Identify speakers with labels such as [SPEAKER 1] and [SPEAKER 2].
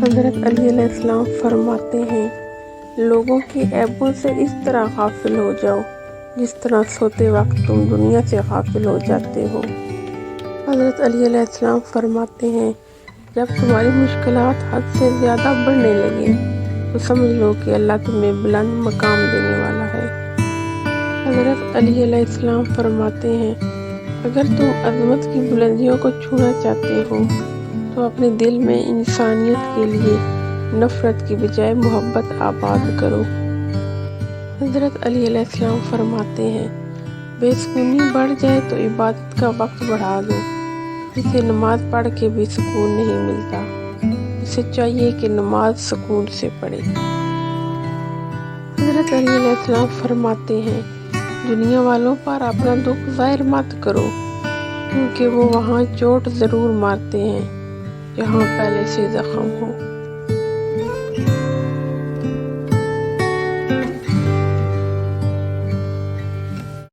[SPEAKER 1] حضرت علی علیہ السلام فرماتے ہیں، لوگوں کے عیبوں سے اس طرح غافل ہو جاؤ جس طرح سوتے وقت تم دنیا سے غافل ہو جاتے ہو۔ حضرت علی علیہ السلام فرماتے ہیں، جب تمہاری مشکلات حد سے زیادہ بڑھنے لگیں تو سمجھ لو کہ اللہ تمہیں بلند مقام دینے والا ہے۔ حضرت علی علیہ السلام فرماتے ہیں، اگر تم عظمت کی بلندیوں کو چھونا چاہتے ہو تو اپنے دل میں انسانیت کے لیے نفرت کی بجائے محبت آباد کرو۔ حضرت علی علیہ السلام فرماتے ہیں، بے سکونی بڑھ جائے تو عبادت کا وقت بڑھا دو، اسے نماز پڑھ کے بھی سکون نہیں ملتا، اسے چاہیے کہ نماز سکون سے پڑھے۔ حضرت علی علیہ السلام فرماتے ہیں، دنیا والوں پر اپنا دکھ ظاہر مت کرو، کیونکہ وہ وہاں چوٹ ضرور مارتے ہیں جہاں پہلے سے زخم ہو۔